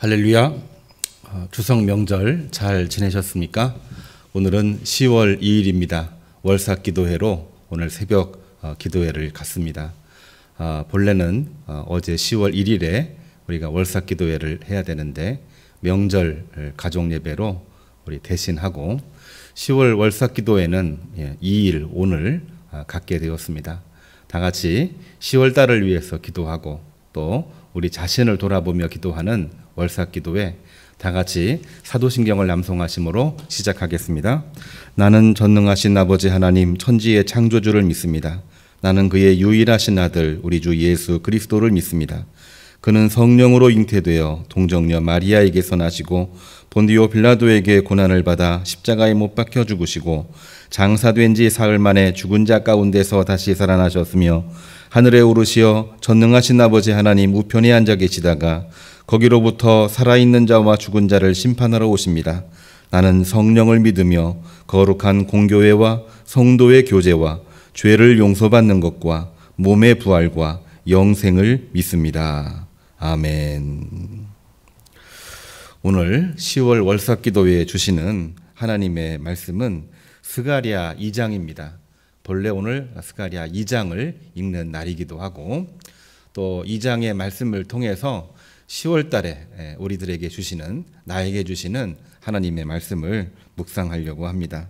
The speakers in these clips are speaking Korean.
할렐루야. 추석 명절 잘 지내셨습니까? 오늘은 10월 2일입니다. 월삭기도회로 오늘 새벽 기도회를 갖습니다. 본래는 어제 10월 1일에 우리가 월삭기도회를 해야 되는데 명절 가족예배로 우리 대신하고 10월 월삭기도회는 2일 오늘 갖게 되었습니다. 다 같이 10월 달을 위해서 기도하고 또 우리 자신을 돌아보며 기도하는 월삭기도회, 다 같이 사도신경을 낭송하심으로 시작하겠습니다. 나는 전능하신 아버지 하나님 천지의 창조주를 믿습니다. 나는 그의 유일하신 아들 우리 주 예수 그리스도를 믿습니다. 그는 성령으로 잉태되어 동정녀 마리아에게서 나시고 본디오 빌라도에게 고난을 받아 십자가에 못 박혀 죽으시고 장사된 지 사흘 만에 죽은 자 가운데서 다시 살아나셨으며 하늘에 오르시어 전능하신 아버지 하나님 우편에 앉아 계시다가 거기로부터 살아있는 자와 죽은 자를 심판하러 오십니다. 나는 성령을 믿으며 거룩한 공교회와 성도의 교제와 죄를 용서받는 것과 몸의 부활과 영생을 믿습니다. 아멘. 오늘 10월 월삭기도회에 주시는 하나님의 말씀은 스가랴 2장입니다. 본래 오늘 스가랴 2장을 읽는 날이기도 하고 또 2장의 말씀을 통해서 10월 달에 우리들에게 주시는, 나에게 주시는 하나님의 말씀을 묵상하려고 합니다.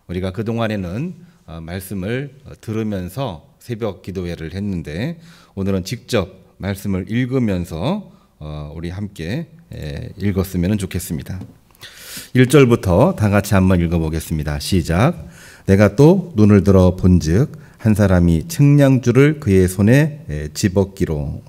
우리가 그동안에는 말씀을 들으면서 새벽 기도회를 했는데 오늘은 직접 말씀을 읽으면서 우리 함께 읽었으면 좋겠습니다. 1절부터 다 같이 한번 읽어보겠습니다. 시작. 내가 또 눈을 들어 본즉 한 사람이 측량줄을 그의 손에 집었기로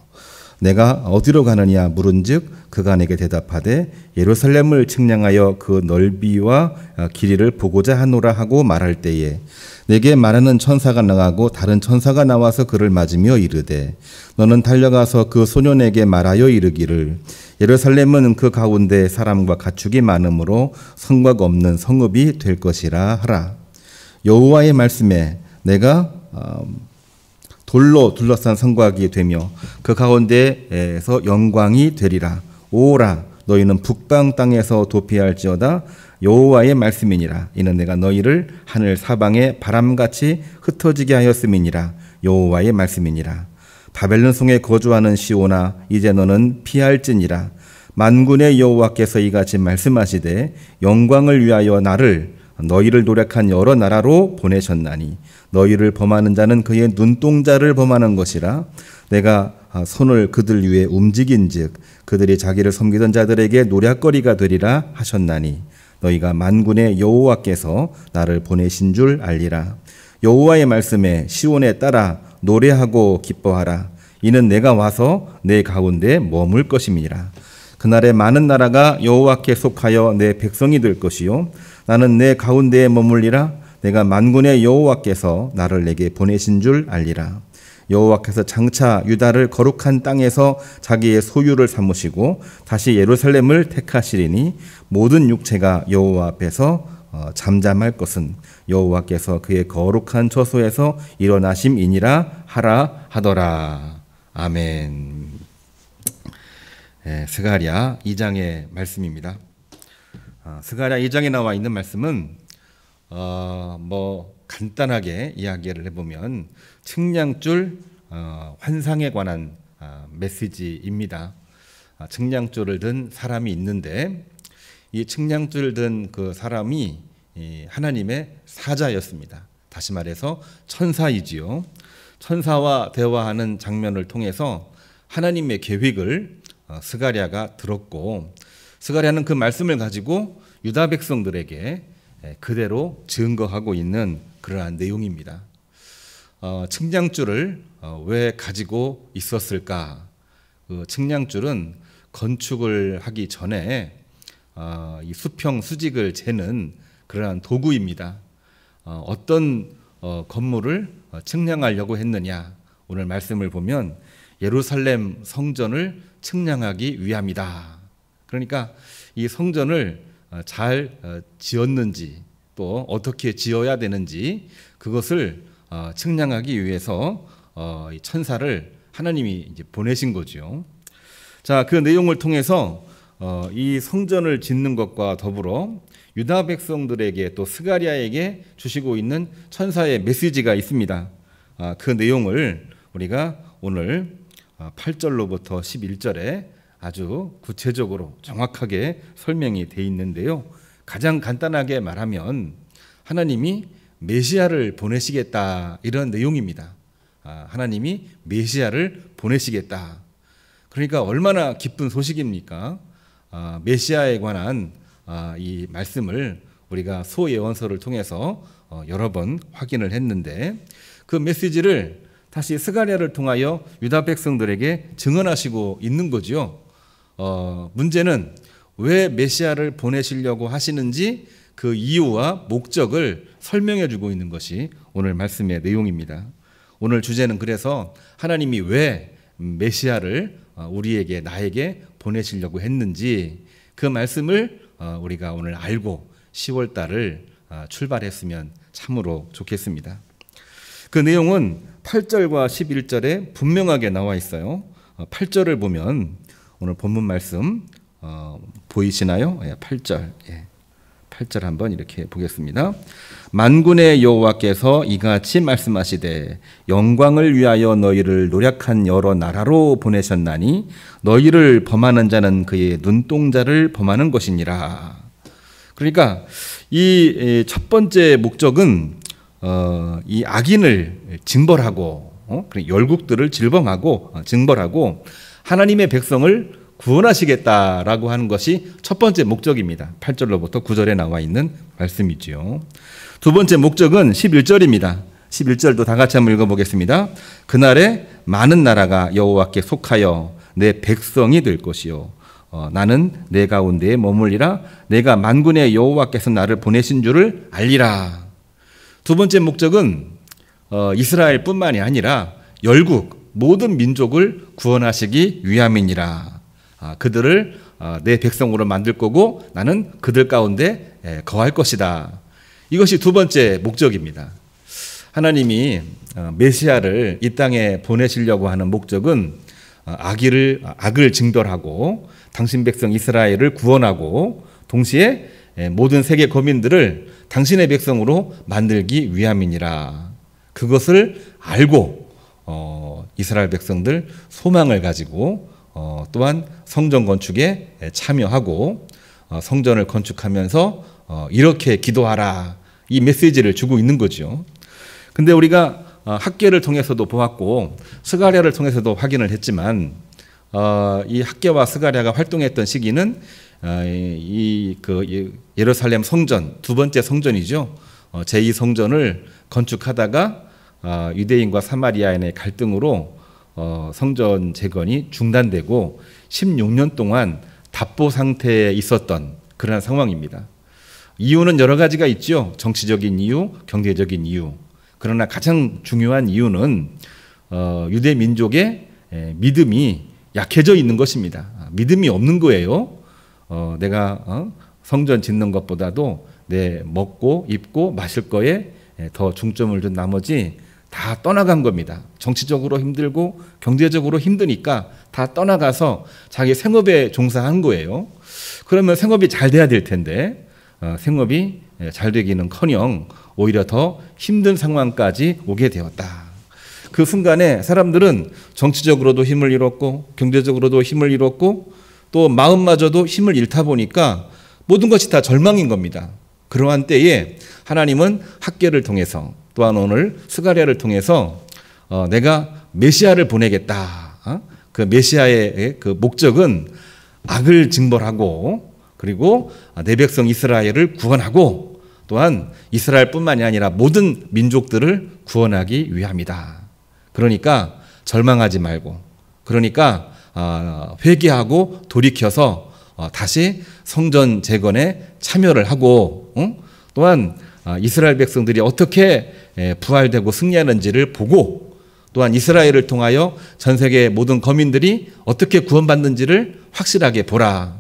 내가 어디로 가느냐 물은즉 그가 내게 대답하되 예루살렘을 측량하여 그 넓이와 길이를 보고자 하노라 하고 말할 때에 내게 말하는 천사가 나가고 다른 천사가 나와서 그를 맞으며 이르되 너는 달려가서 그 소년에게 말하여 이르기를 예루살렘은 그 가운데 사람과 가축이 많으므로 성곽 없는 성읍이 될 것이라 하라. 여호와의 말씀에 내가 돌로 둘러싼 성곽이 되며 그 가운데에서 영광이 되리라. 오라 너희는 북방 땅에서 도피할지어다. 여호와의 말씀이니라. 이는 내가 너희를 하늘 사방에 바람같이 흩어지게 하였음이니라. 여호와의 말씀이니라. 바벨론 성에 거주하는 시온아 이제 너는 피할지니라. 만군의 여호와께서 이같이 말씀하시되 영광을 위하여 나를 너희를 노력한 여러 나라로 보내셨나니 너희를 범하는 자는 그의 눈동자를 범하는 것이라. 내가 손을 그들 위에 움직인즉 그들이 자기를 섬기던 자들에게 노략거리가 되리라 하셨나니 너희가 만군의 여호와께서 나를 보내신 줄 알리라. 여호와의 말씀에 시온에 따라 노래하고 기뻐하라. 이는 내가 와서 내 가운데 머물 것임이니라. 그날에 많은 나라가 여호와께 속하여 내 백성이 될 것이요 나는 내 가운데에 머물리라. 내가 만군의 여호와께서 나를 내게 보내신 줄 알리라. 여호와께서 장차 유다를 거룩한 땅에서 자기의 소유를 삼으시고 다시 예루살렘을 택하시리니 모든 육체가 여호와 앞에서 잠잠할 것은 여호와께서 그의 거룩한 처소에서 일어나심이니라 하라 하더라. 아멘. 스가랴 2장의 말씀입니다. 스가랴 2장에 나와 있는 말씀은 간단하게 이야기를 해보면 측량줄 환상에 관한 메시지입니다. 측량줄을 든 사람이 있는데 이 측량줄을 든 그 사람이 하나님의 사자였습니다. 다시 말해서 천사이지요. 천사와 대화하는 장면을 통해서 하나님의 계획을 스가랴가 들었고 스가랴는 그 말씀을 가지고 유다 백성들에게 그대로 증거하고 있는 그러한 내용입니다. 측량줄을 왜 가지고 있었을까? 그 측량줄은 건축을 하기 전에 이 수평 수직을 재는 그러한 도구입니다. 어떤 건물을 측량하려고 했느냐? 오늘 말씀을 보면 예루살렘 성전을 측량하기 위함이다. 그러니까 이 성전을 잘 지었는지 또 어떻게 지어야 되는지 그것을 측량하기 위해서 천사를 하나님이 이제 보내신 거죠. 자, 그 내용을 통해서 이 성전을 짓는 것과 더불어 유다 백성들에게 또 스가랴에게 주시고 있는 천사의 메시지가 있습니다. 그 내용을 우리가 오늘 8절로부터 11절에 아주 구체적으로 정확하게 설명이 되어 있는데요. 가장 간단하게 말하면 하나님이 메시아를 보내시겠다, 이런 내용입니다. 하나님이 메시아를 보내시겠다. 그러니까 얼마나 기쁜 소식입니까? 메시아에 관한 이 말씀을 우리가 소예언서를 통해서 여러 번 확인을 했는데, 그 메시지를 다시 스가랴를 통하여 유다 백성들에게 증언하시고 있는 거죠. 문제는 왜 메시아를 보내시려고 하시는지 그 이유와 목적을 설명해 주고 있는 것이 오늘 말씀의 내용입니다. 오늘 주제는 그래서 하나님이 왜 메시아를 우리에게, 나에게 보내시려고 했는지 그 말씀을 우리가 오늘 알고 10월 달을 출발했으면 참으로 좋겠습니다. 그 내용은 8절과 11절에 분명하게 나와 있어요. 8절을 보면 오늘 본문 말씀 보이시나요? 8절. 8절 한번 이렇게 보겠습니다. 만군의 여호와께서 이같이 말씀하시되 영광을 위하여 너희를 노력한 여러 나라로 보내셨나니 너희를 범하는 자는 그의 눈동자를 범하는 것이니라. 그러니까 이 첫 번째 목적은 이 악인을 징벌하고 열국들을 징벌하고 하나님의 백성을 구원하시겠다라고 하는 것이 첫 번째 목적입니다. 8절로부터 9절에 나와 있는 말씀이지요. 두 번째 목적은 11절입니다. 11절도 다 같이 한번 읽어보겠습니다. 그날에 많은 나라가 여호와께 속하여 내 백성이 될 것이요 나는 내 가운데에 머물리라. 내가 만군의 여호와께서 나를 보내신 줄을 알리라. 두 번째 목적은 이스라엘뿐만이 아니라 열국 모든 민족을 구원하시기 위함이니라. 그들을 내 백성으로 만들 거고 나는 그들 가운데 거할 것이다. 이것이 두 번째 목적입니다. 하나님이 메시아를 이 땅에 보내시려고 하는 목적은 악을 징벌하고 당신 백성 이스라엘을 구원하고 동시에 모든 세계 거민들을 당신의 백성으로 만들기 위함이니라. 그것을 알고 이스라엘 백성들 소망을 가지고 또한 성전 건축에 참여하고 성전을 건축하면서 이렇게 기도하라, 이 메시지를 주고 있는 거죠. 근데 우리가 학계를 통해서도 보았고 스가랴를 통해서도 확인을 했지만 이 학계와 스가랴가 활동했던 시기는 예루살렘 성전, 두 번째 성전이죠. 제2성전을 건축하다가 유대인과 사마리아인의 갈등으로 성전 재건이 중단되고 16년 동안 답보 상태에 있었던 그런 상황입니다. 이유는 여러 가지가 있죠. 정치적인 이유, 경제적인 이유. 그러나 가장 중요한 이유는 유대 민족의 믿음이 약해져 있는 것입니다. 믿음이 없는 거예요. 내가 성전 짓는 것보다도 내 먹고 입고 마실 거에 더 중점을 둔 나머지 다 떠나간 겁니다. 정치적으로 힘들고 경제적으로 힘드니까 다 떠나가서 자기 생업에 종사한 거예요. 그러면 생업이 잘 돼야 될 텐데 생업이 잘 되기는커녕 오히려 더 힘든 상황까지 오게 되었다. 그 순간에 사람들은 정치적으로도 힘을 잃었고 경제적으로도 힘을 잃었고 또 마음마저도 힘을 잃다 보니까 모든 것이 다 절망인 겁니다. 그러한 때에 하나님은 학계를 통해서 또한 오늘 스가랴를 통해서 내가 메시아를 보내겠다. 그 메시아의 그 목적은 악을 징벌하고 그리고 내 백성 이스라엘을 구원하고 또한 이스라엘뿐만이 아니라 모든 민족들을 구원하기 위함이다. 그러니까 절망하지 말고 그러니까 회개하고 돌이켜서 다시 성전 재건에 참여를 하고 또한 이스라엘 백성들이 어떻게 부활되고 승리하는지를 보고 또한 이스라엘을 통하여 전 세계 모든 거민들이 어떻게 구원받는지를 확실하게 보라.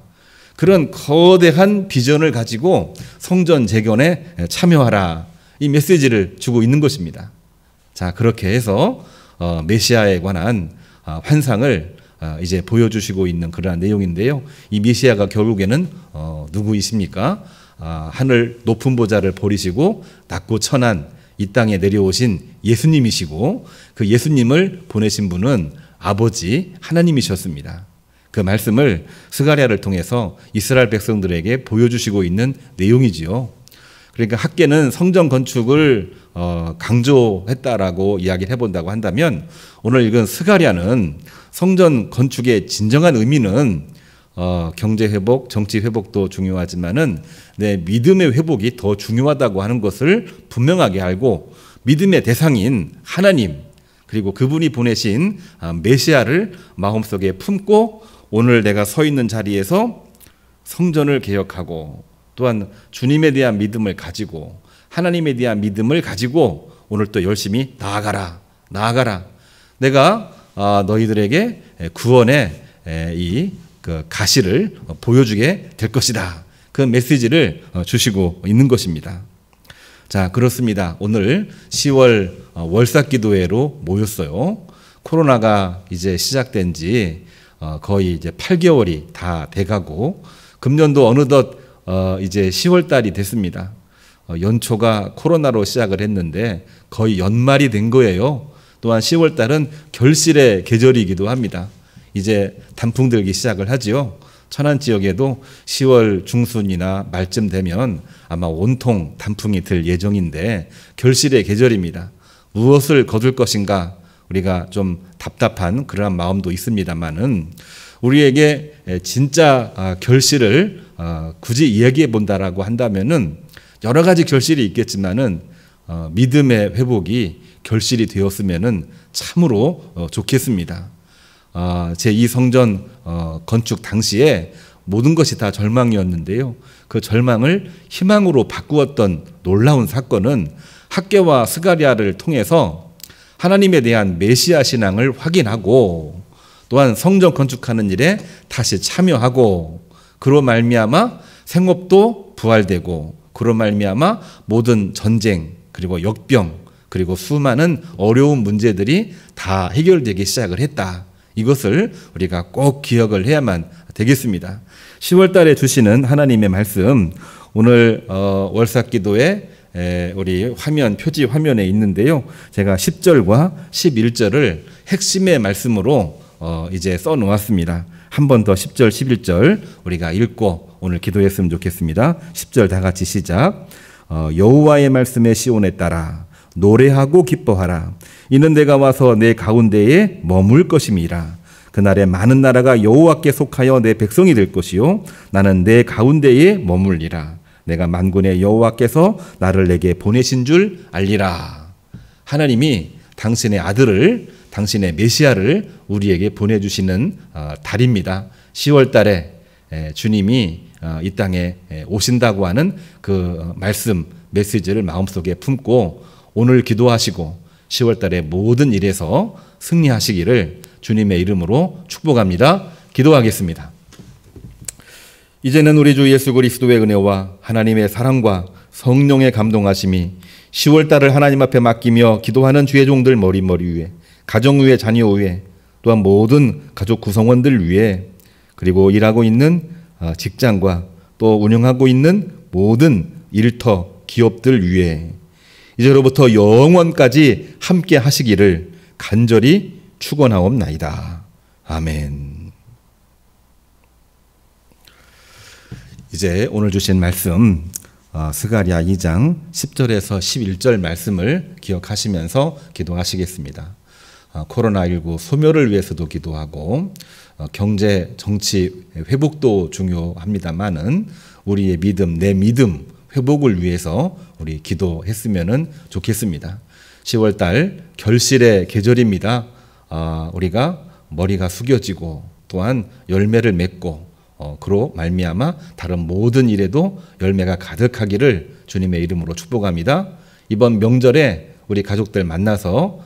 그런 거대한 비전을 가지고 성전 재건에 참여하라. 이 메시지를 주고 있는 것입니다. 자, 그렇게 해서 메시아에 관한 환상을 이제 보여주시고 있는 그러한 내용인데요. 이 메시아가 결국에는 누구이십니까? 하늘 높은 보좌를 버리시고 낮고 천한 이 땅에 내려오신 예수님이시고, 그 예수님을 보내신 분은 아버지 하나님이셨습니다. 그 말씀을 스가랴를 통해서 이스라엘 백성들에게 보여주시고 있는 내용이지요. 그러니까 학계는 성전 건축을 강조했다라고 이야기를 해본다고 한다면, 오늘 읽은 스가랴는 성전 건축의 진정한 의미는 경제 회복, 정치 회복도 중요하지만은 내 믿음의 회복이 더 중요하다고 하는 것을 분명하게 알고, 믿음의 대상인 하나님, 그리고 그분이 보내신 메시아를 마음속에 품고 오늘 내가 서 있는 자리에서 성전을 개혁하고, 또한 주님에 대한 믿음을 가지고 하나님에 대한 믿음을 가지고 오늘 또 열심히 나아가라. 내가 너희들에게 구원의 이 가시를 보여주게 될 것이다. 그 메시지를 주시고 있는 것입니다. 자, 그렇습니다. 오늘 10월 월삭기도회로 모였어요. 코로나가 이제 시작된 지 거의 이제 8개월이 다 돼가고, 금년도 어느덧 이제 10월 달이 됐습니다. 연초가 코로나로 시작을 했는데 거의 연말이 된 거예요. 또한 10월 달은 결실의 계절이기도 합니다. 이제 단풍 들기 시작을 하지요. 천안 지역에도 10월 중순이나 말쯤 되면 아마 온통 단풍이 들 예정인데 결실의 계절입니다. 무엇을 거둘 것인가, 우리가 좀 답답한 그러한 마음도 있습니다만은, 우리에게 진짜 결실을 굳이 이야기해 본다라고 한다면은 여러 가지 결실이 있겠지만은 믿음의 회복이 결실이 되었으면은 참으로 좋겠습니다. 제2성전 건축 당시에 모든 것이 다 절망이었는데요. 그 절망을 희망으로 바꾸었던 놀라운 사건은 학개와 스가랴를 통해서 하나님에 대한 메시아 신앙을 확인하고, 또한 성전 건축하는 일에 다시 참여하고, 그로 말미암아 생업도 부활되고, 그로 말미암아 모든 전쟁, 그리고 역병, 그리고 수많은 어려운 문제들이 다 해결되기 시작을 했다. 이것을 우리가 꼭 기억을 해야만 되겠습니다. 10월 달에 주시는 하나님의 말씀, 오늘 월삭기도에 우리 표지 화면에 있는데요. 제가 10절과 11절을 핵심의 말씀으로 이제 써 놓았습니다. 한 번 더 10절, 11절 우리가 읽고 오늘 기도했으면 좋겠습니다. 10절 다 같이 시작. 여호와의 말씀에 시온에 따라 노래하고 기뻐하라. 이는 내가 와서 내 가운데에 머물 것임이라. 그날에 많은 나라가 여호와께 속하여 내 백성이 될 것이요 나는 내 가운데에 머물리라. 내가 만군의 여호와께서 나를 내게 보내신 줄 알리라. 하나님이 당신의 아들을, 당신의 메시아를 우리에게 보내주시는 달입니다. 10월 달에 주님이 이 땅에 오신다고 하는 그 말씀, 메시지를 마음속에 품고 오늘 기도하시고 10월 달에 모든 일에서 승리하시기를 주님의 이름으로 축복합니다. 기도하겠습니다. 이제는 우리 주 예수 그리스도의 은혜와 하나님의 사랑과 성령의 감동하심이 10월 달을 하나님 앞에 맡기며 기도하는 주의 종들 머리머리 위에, 가정 위에, 자녀 위에, 또한 모든 가족 구성원들 위에, 그리고 일하고 있는 직장과 또 운영하고 있는 모든 일터, 기업들 위에 이제로부터 영원까지 함께 하시기를 간절히 축원하옵나이다. 아멘. 이제 오늘 주신 말씀 스가랴 2장 10절에서 11절 말씀을 기억하시면서 기도하시겠습니다. 코로나19 소멸을 위해서도 기도하고 경제, 정치 회복도 중요합니다만은 우리의 믿음, 내 믿음 회복을 위해서 우리 기도했으면 좋겠습니다. 10월달 결실의 계절입니다. 우리가 머리가 숙여지고 또한 열매를 맺고 그로 말미암아 다른 모든 일에도 열매가 가득하기를 주님의 이름으로 축복합니다. 이번 명절에 우리 가족들 만나서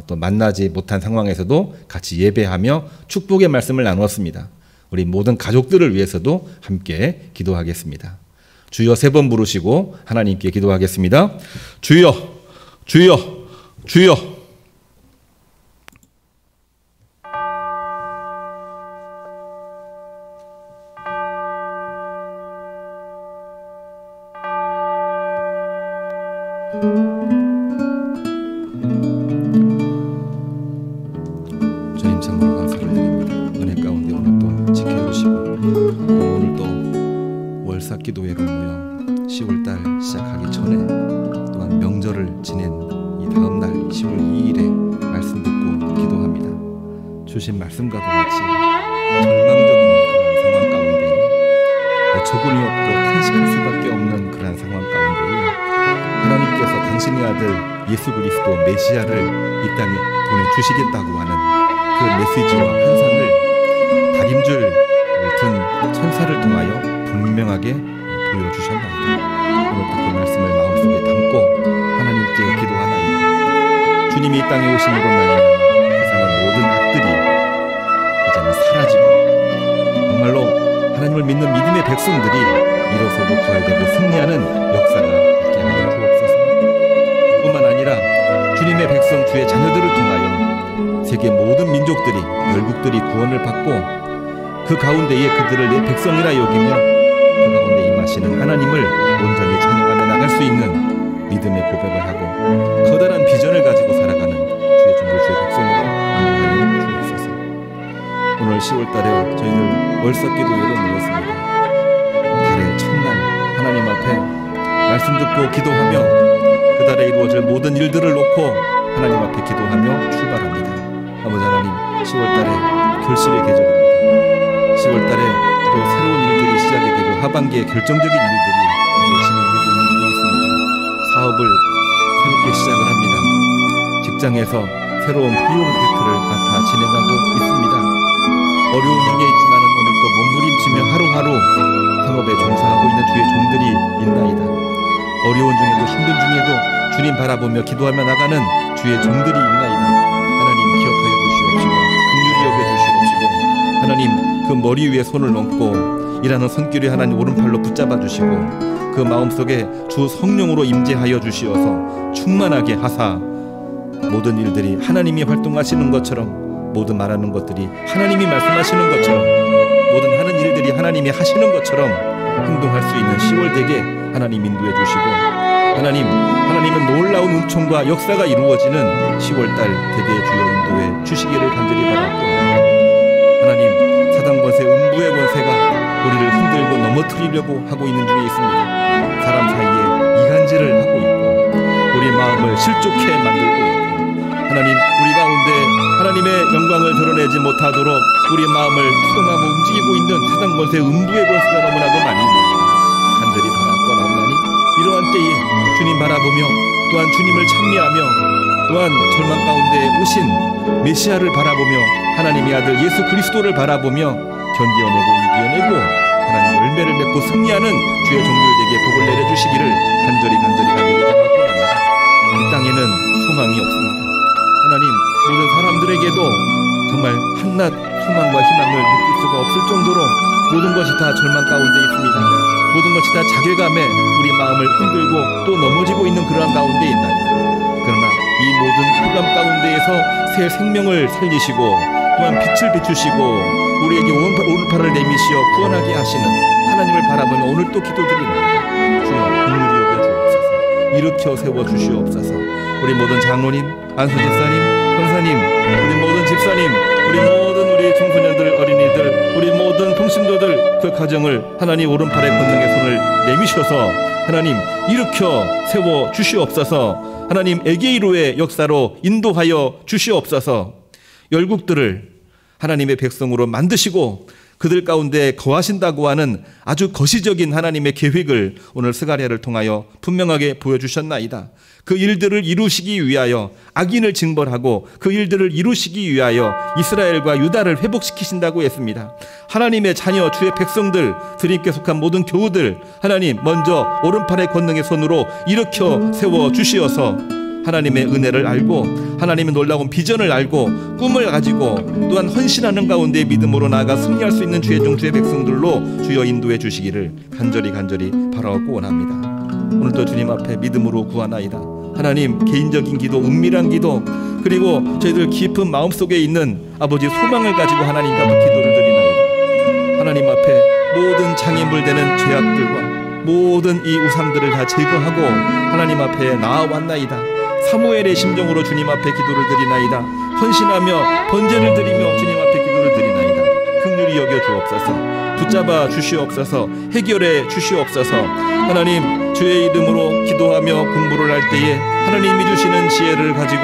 또 만나지 못한 상황에서도 같이 예배하며 축복의 말씀을 나누었습니다. 우리 모든 가족들을 위해서도 함께 기도하겠습니다. 주여 3번 부르시고 하나님께 기도하겠습니다. 주여, 주여, 주여. 주님 참으로 감사를 드립니다. 은혜 가운데 오늘 또 지켜주시고 오늘 또 월삭기도회로 모여 10월달 시작하기 전에 또한 명절을 지낸 이 다음날 10월 2일에 말씀 듣고 기도합니다. 주신 말씀과도 같이 절망적인 그런 상황 가운데 어처구니 없고 탄식할 수밖에 없는 그런 상황 가운데 하나님께서 당신의 아들 예수 그리스도 메시아를 이 땅에 보내주시겠다고 하는 그 메시지와 환상을 다림줄 든 천사를 통하여 분명하게 보여주셨나이다. 오늘도 그 말씀을 마음속에 담고 하나님께 기도하나이다. 주님이 이 땅에 오심으로 말미암아 세상의 모든 악들이 이제는 사라지고 정말로 하나님을 믿는 믿음의 백성들이 일어서고 부활되고 승리하는 역사가 있게 하여 주옵소서. 뿐만 아니라 주님의 백성 주의 자녀들을 통하여 세계 모든 민족들이 열국들이 구원을 받고 그 가운데에 그들을 내 백성이라 여기며 그 가운데 임하시는 하나님을 온전히 찬양하며 나갈 수 있는 믿음의 고백을 하고 커다란 비전을 가지고 살아가는 주의 종들 주의 백성으로 인도하여 주옵소서. 오늘 10월달에 저희들 월삭기도회로 모였습니다. 달의 첫날 하나님 앞에 말씀 듣고 기도하며 그 달에 이루어질 모든 일들을 놓고 하나님 앞에 기도하며 출발합니다. 아버지 하나님, 10월달에 결실의 계절입니다. 10월달에 또 새로운 일들이 시작이 되고 하반기에 결정적인 일들이 이제 진행되고 있는 중에 있습니다. 사업을 새롭게 시작을 합니다. 직장에서 새로운 프로젝트를 맡아 진행하고 있습니다. 어려운 중에 있지만 오늘 또 몸부림치며 하루하루 상업에 종사하고 있는 주의 종들이 있나이다. 어려운 중에도 힘든 중에도 주님 바라보며 기도하며 나가는 주의 종들이 있나이다. 하나님 기억하여 주시옵시고 긍휼히 여겨주시옵시고 하나님 그 머리 위에 손을 얹고 일하는 손길이 하나님 오른팔로 붙잡아 주시고 그 마음속에 주 성령으로 임재하여 주시어서 충만하게 하사 모든 일들이 하나님이 활동하시는 것처럼 모든 말하는 것들이 하나님이 말씀하시는 것처럼 모든 하는 일들이 하나님이 하시는 것처럼 행동할 수 있는 10월 되게 하나님 인도해 주시고 하나님은 놀라운 은총과 역사가 이루어지는 10월달 대개의 주여 인도해 주시기를 간절히 바라고 하나님 사단 권세 음부의 권세가 우리를 흔들고 넘어뜨리려고 하고 있는 중에 있습니다. 사람 사이에 이간질을 하고 있고 우리 마음을 실족해 만들고 있고 하나님 우리 가운데 하나님의 영광을 드러내지 못하도록 우리 마음을 투동하고 움직이고 있는 사단 권세 음부의 권세가 너무나도 많이 있습니다. 간절히 바라고 나오나니 이러한 때에 주님 바라보며 또한 주님을 찬미하며 또한 절망 가운데 오신 메시아를 바라보며 하나님의 아들 예수 그리스도를 바라보며 견디어내고 이겨내고 하나님 열매를 맺고 승리하는 주의 종들에게 복을 내려주시기를 간절히 기도하고 합니다. 이 땅에는 소망이 없습니다. 하나님 모든 사람들에게도 정말 한낱 소망과 희망을 느낄 수가 없을 정도로 모든 것이 다 절망 가운데 있습니다. 모든 것이 다 자괴감에 우리 마음을 흔들고 또 넘어지고 있는 그러한 가운데 있나이다. 그러나 이 모든 흑암 가운데에서 새 생명을 살리시고 또한 빛을 비추시고 우리에게 오른팔을 내미시어 구원하게 하시는 하나님을 바라보며 오늘 또 기도드리나이다. 주여 긍휼히 여겨 주옵소서. 일으켜 세워 주시옵소서. 우리 모든 장로님, 안수 집사님, 권사님, 우리 모든 집사님, 우리 청소년들, 어린이들, 우리 모든 통신도들 그 가정을 하나님 오른팔에 권능의 손을 내미셔서 하나님 일으켜 세워 주시옵소서. 하나님 에게이로의 역사로 인도하여 주시옵소서. 열국들을 하나님의 백성으로 만드시고 그들 가운데 거하신다고 하는 아주 거시적인 하나님의 계획을 오늘 스가랴를 통하여 분명하게 보여주셨나이다. 그 일들을 이루시기 위하여 악인을 징벌하고 그 일들을 이루시기 위하여 이스라엘과 유다를 회복시키신다고 했습니다. 하나님의 자녀 주의 백성들 주님께 속한 모든 교우들 하나님 먼저 오른팔의 권능의 손으로 일으켜 세워 주시어서 하나님의 은혜를 알고 하나님의 놀라운 비전을 알고 꿈을 가지고 또한 헌신하는 가운데 믿음으로 나아가 승리할 수 있는 주의 종 주의 백성들로 주여 인도해 주시기를 간절히 바라옵고 원합니다. 오늘도 주님 앞에 믿음으로 구하나이다. 하나님 개인적인 기도, 은밀한 기도 그리고 저희들 깊은 마음속에 있는 아버지 소망을 가지고 하나님 앞에 기도를 드리나이다. 하나님 앞에 모든 장애물되는 죄악들과 모든 이 우상들을 다 제거하고 하나님 앞에 나아왔나이다. 사무엘의 심정으로 주님 앞에 기도를 드리나이다. 헌신하며 번제를 드리며 주님 앞에 기도를 드리나이다. 긍휼히 여겨 주옵소서. 붙잡아 주시옵소서. 해결해 주시옵소서. 하나님, 주의 이름으로 기도하며 공부를 할 때에 하나님이 주시는 지혜를 가지고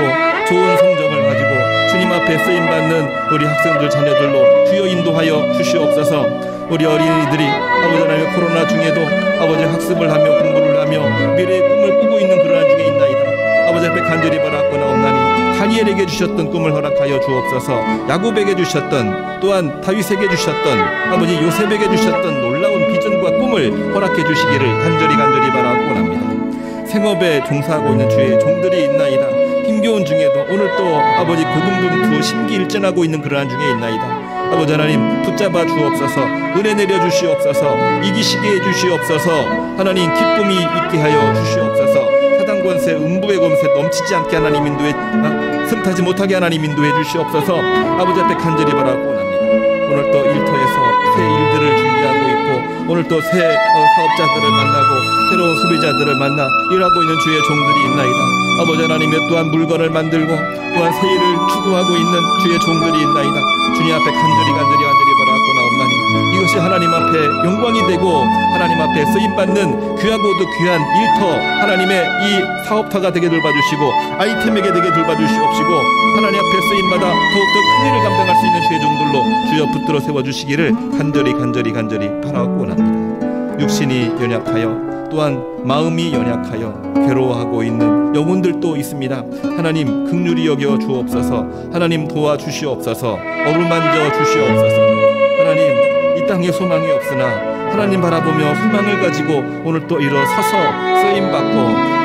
좋은 성적을 가지고 주님 앞에 쓰임받는 우리 학생들 자녀들로 주여 인도하여 주시옵소서. 우리 어린이들이 아버지 하나님의 코로나 중에도 아버지 학습을 하며 공부를 하며 미래의 꿈을 꾸고 있는 그러한 중에 있나이다. 아버지 앞에 간절히 바라옵나오나니 다니엘에게 주셨던 꿈을 허락하여 주옵소서. 야곱에게 주셨던, 또한 다윗에게 주셨던, 아버지 요셉에게 주셨던 놀라운 비전과 꿈을 허락해 주시기를 간절히 바라옵나옵니다. 생업에 종사하고 있는 주의 종들이 있나이다. 힘겨운 중에도 오늘 또 아버지 고군분투 심기일전하고 있는 그러한 중에 있나이다. 아버지 하나님, 붙잡아 주옵소서. 은혜 내려 주시옵소서. 이기시게 해 주시옵소서. 하나님, 기쁨이 있게 하여 주시옵소서. 사단 권세, 음부의 권세 넘치지 않게 하나님 인도해, 틈타지 못하게 하나님 인도해 주시옵소서. 아버지 앞에 간절히 바라옵나옵니다. 오늘 또 일터에서 새 일들을 준비하고 있고, 오늘 또 새 사업자들을 만나고 새로운 소비자들을 만나 일하고 있는 주의 종들이 있나이다. 아버지 하나님의 또한 물건을 만들고 또한 새 일을 추구하고 있는 주의 종들이 있나이다. 주님 앞에 간절히 바라옵고 나옵나니 이것이 하나님 앞에 영광이 되고 하나님 앞에 쓰임받는 귀하고도 귀한 일터, 하나님의 이 사업터가 되게 돌봐주시고 아이템에게 되게 돌봐주시옵시고 하나님 앞에 쓰임받아 더욱더 큰 일을 감당할 수 있는 주의 종들로 주여 붙들어 세워주시기를 간절히 바라옵고 납니다. 육신이 연약하여 또한 마음이 연약하여 괴로워하고 있는 영혼들도 있습니다. 하나님, 긍휼히 여겨 주옵소서. 하나님, 도와주시옵소서. 어루만져 주시옵소서. 하나님, 이 땅에 소망이 없으나 하나님 바라보며 소망을 가지고 오늘 또 일어서서 쓰임받고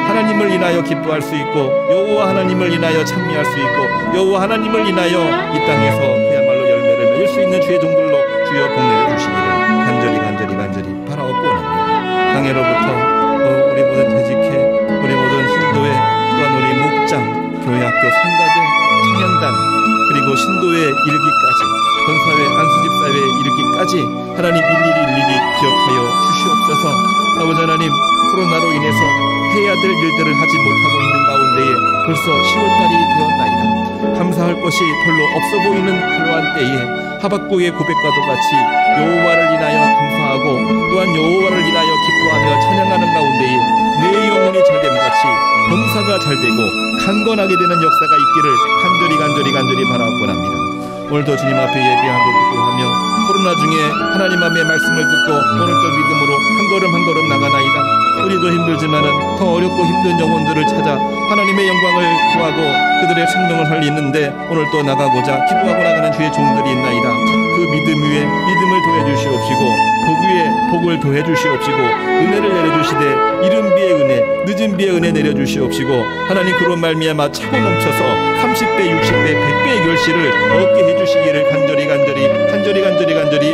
하나님을 인하여 기뻐할 수 있고 여호와 하나님을 인하여 찬미할 수 있고 여호와 하나님을 인하여 이 땅에서 그야말로 열매를 맺을 수 있는 주의 종들로 주여 복내려 주시기를 간절히 바라옵고 원합니다. 당예로부터 우리 모든 퇴직회, 우리 모든 신도회, 또한 우리 목장, 교회학교 성가대, 청년단, 그리고 신도회 일기까지, 본사회, 안수집사회 이르기까지 하나님 일일이 기억하여 주시옵소서. 아버지 하나님, 코로나로 인해서 해야 될 일들을 하지 못하고 있는 가운데에 벌써 10월달이 되었나이다. 감사할 것이 별로 없어 보이는 그러한 때에 하박국의 고백과도 같이 여호와를 인하여 감사하고 또한 여호와를 인하여 기뻐하며 찬양하는 가운데에 내 영혼이 잘됨같이 범사가 잘되고 강건하게 되는 역사가 있기를 간절히 바라옵고 합니다. 오늘도 주님 앞에 예배하고 기도하며 코로나 중에 하나님 앞의 말씀을 듣고 오늘도 믿음으로 한 걸음 나가나이다. 우리도 힘들지만은 더 어렵고 힘든 영혼들을 찾아 하나님의 영광을 구하고 그들의 생명을 살리는데 오늘 또 나가고자 기도하고 나가는 주의 종들이 있나이다. 그 믿음 위에 믿음을 더해 주시옵시고 복 위에 복을 더해 주시옵시고 은혜를 내려주시되 이른 비의 은혜, 늦은 비의 은혜 내려주시옵시고 하나님 그런 말미암아 차고 넘쳐서 30배, 60배, 100배의 결실을 얻게 해주시기를 간절히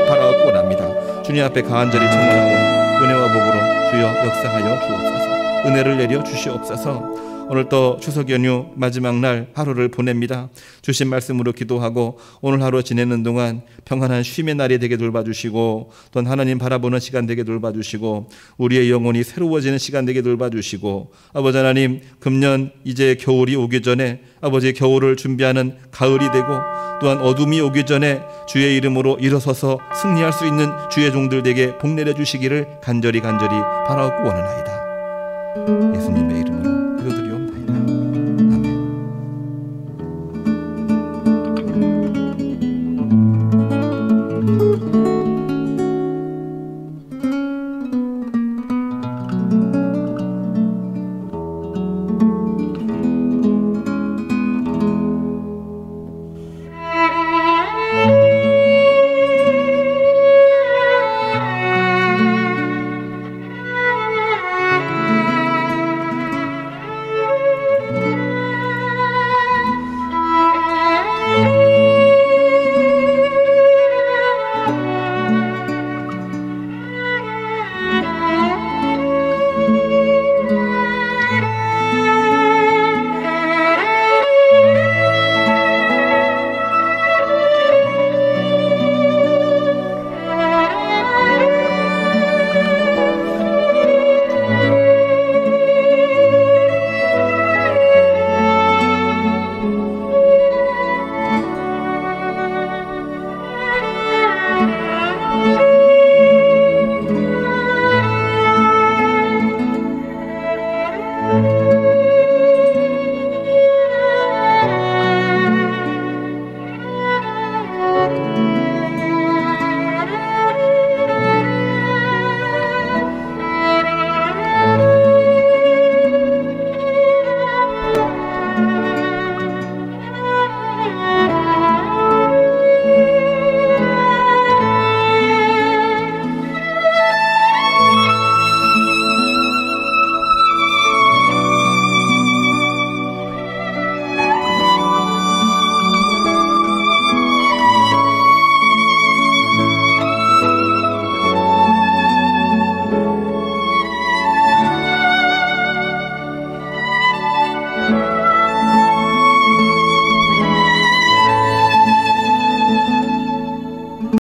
바라옵고 납니다. 주님 앞에 간절히 청원하고 은혜와 복으로 주여 역사하여 주옵소서. 은혜를 내려 주시옵소서. 오늘 또 추석 연휴 마지막 날 하루를 보냅니다. 주신 말씀으로 기도하고 오늘 하루 지내는 동안 평안한 쉼의 날이 되게 돌봐주시고 또한 하나님 바라보는 시간 되게 돌봐주시고 우리의 영혼이 새로워지는 시간 되게 돌봐주시고 아버지 하나님, 금년 이제 겨울이 오기 전에 아버지 겨울을 준비하는 가을이 되고 또한 어둠이 오기 전에 주의 이름으로 일어서서 승리할 수 있는 주의 종들에게 복 내려 주시기를 간절히 바라옵고 원하나이다. 예수님의 이름으로